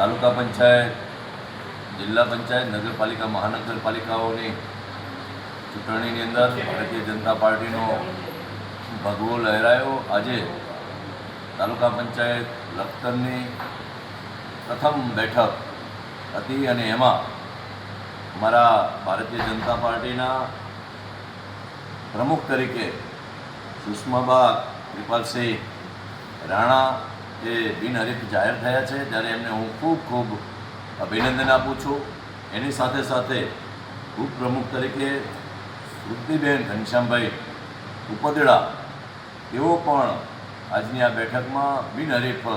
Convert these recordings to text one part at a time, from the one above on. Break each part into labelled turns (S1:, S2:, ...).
S1: તાલુકા પંચાયત, જિલ્લા પંચાયત, નગરપાલિકા, મહાનગરપાલિકાઓની ચૂંટણીની અંદર ભારતીય જનતા પાર્ટીનો ભગવો લહેરાયો. આજે તાલુકા પંચાયત લખતરની પ્રથમ બેઠક હતી અને એમાં અમારા ભારતીય જનતા પાર્ટીના પ્રમુખ તરીકે સુષ્માબા કૃપાલસિંહ રાણા એ બિનહરીફ જાહેર થયા છે, ત્યારે એમને હું ખૂબ ખૂબ અભિનંદન આપું છું. એની સાથે સાથે ઉપપ્રમુખ તરીકે વૃદ્ધિબેન ઘનશ્યામભાઈ ઉપદડા તેઓ પણ આજની આ બેઠકમાં બિનહરીફ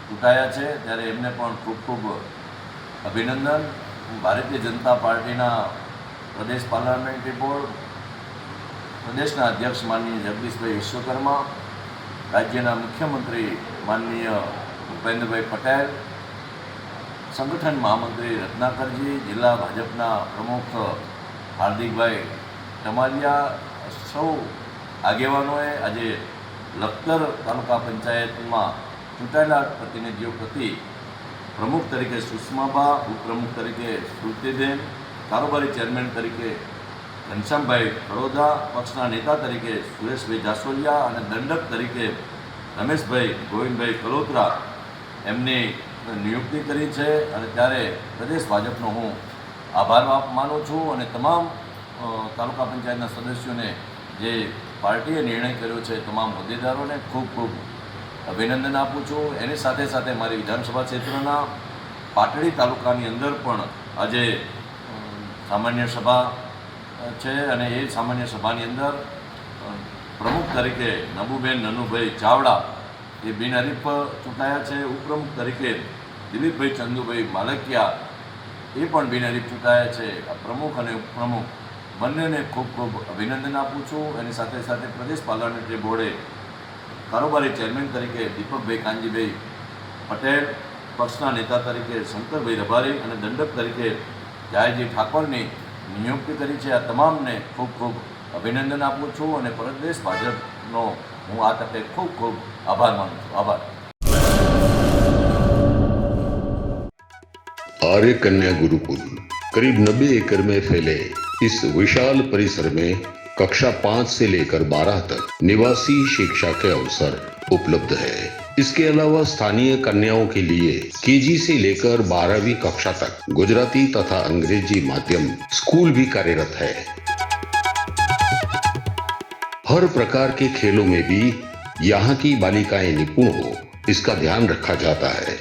S1: ચૂંટાયા છે, ત્યારે એમને પણ ખૂબ ખૂબ અભિનંદન. ભારતીય જનતા પાર્ટીના પ્રદેશ પાર્લામેન્ટરી બોર્ડ પ્રદેશના અધ્યક્ષ માનનીય જગદીશભાઈ વિશ્વકર્મા, રાજ્યના મુખ્યમંત્રી માનનીય ભૂપેન્દ્રભાઈ પટેલ, સંગઠન મહામંત્રી રત્નાકરજી, જિલ્લા ભાજપના પ્રમુખ હાર્દિકભાઈ ટમાલિયા, સૌ આગેવાનોએ આજે લખતર તાલુકા પંચાયતમાં ચૂંટાયેલા પ્રતિનિધિઓ પ્રતિ પ્રમુખ તરીકે સુષ્માબા, ઉપપ્રમુખ તરીકે શ્રુતિબેન, કારોબારી ચેરમેન તરીકે ઘનશ્યામભાઈ ખડોદા, પક્ષના નેતા તરીકે સુરેશભાઈ જાસોલિયા અને દંડક તરીકે રમેશભાઈ ગોવિંદભાઈ કલોત્રા એમની નિયુક્તિ કરી છે. અને ત્યારે પ્રદેશ ભાજપનો હું આભાર માનું છું અને તમામ તાલુકા પંચાયતના સદસ્યોને જે પાર્ટીએ નિર્ણય કર્યો છે તમામ હોદ્દેદારોને ખૂબ ખૂબ અભિનંદન આપું છું. એની સાથે સાથે મારી વિધાનસભા ક્ષેત્રના પાટડી તાલુકાની અંદર પણ આજે સામાન્ય સભા છે અને એ સામાન્ય સભાની અંદર પ્રમુખ તરીકે નબુબેન નનુભાઈ ચાવડા એ બિનહરીફ ચૂંટાયા છે. ઉપપ્રમુખ તરીકે દિલીપભાઈ ચંદુભાઈ માલકિયા એ પણ બિનહરીફ ચૂંટાયા છે. આ પ્રમુખ અને ઉપપ્રમુખ બંનેને ખૂબ ખૂબ અભિનંદન આપું છું. એની સાથે સાથે પ્રદેશ પાર્લામેન્ટરી બોર્ડે કારોબારી ચેરમેન તરીકે દીપકભાઈ કાનજીભાઈ પટેલ, પક્ષના નેતા તરીકે શંકરભાઈ રબારી અને દંડક તરીકે જયજી ઠાકોરની નિયુક્તિ કરી છે. આ તમામને ખૂબ ખૂબ અભિનંદન આપું છું અને પ્રદેશ ભાજપનો હું આ તકે ખૂબ ખૂબ આભાર માનું છું. આભાર.
S2: आर्य कन्या गुरुकुल करीब 90 एकड़ में फैले इस विशाल परिसर में कक्षा 5 से लेकर 12 तक निवासी शिक्षा के अवसर उपलब्ध है. इसके अलावा स्थानीय कन्याओं के लिए केजी से लेकर 12वीं कक्षा तक गुजराती तथा अंग्रेजी माध्यम स्कूल भी कार्यरत है. हर प्रकार के खेलों में भी यहाँ की बालिकाएं निपुण हो, इसका ध्यान रखा जाता है.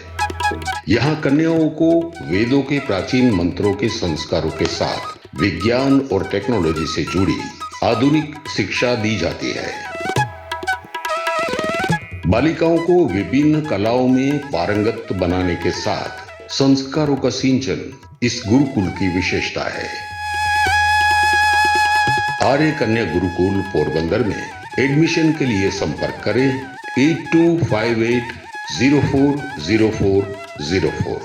S2: यहाँ कन्याओं को वेदों के प्राचीन मंत्रों के संस्कारों के साथ विज्ञान और टेक्नोलॉजी से जुड़ी आधुनिक शिक्षा दी जाती है. बालिकाओं को विभिन्न कलाओं में पारंगत बनाने के साथ संस्कारों का सिंचन इस गुरुकुल की विशेषता है. आर्य कन्या गुरुकुल पोरबंदर में एडमिशन के लिए संपर्क करें 8258040404.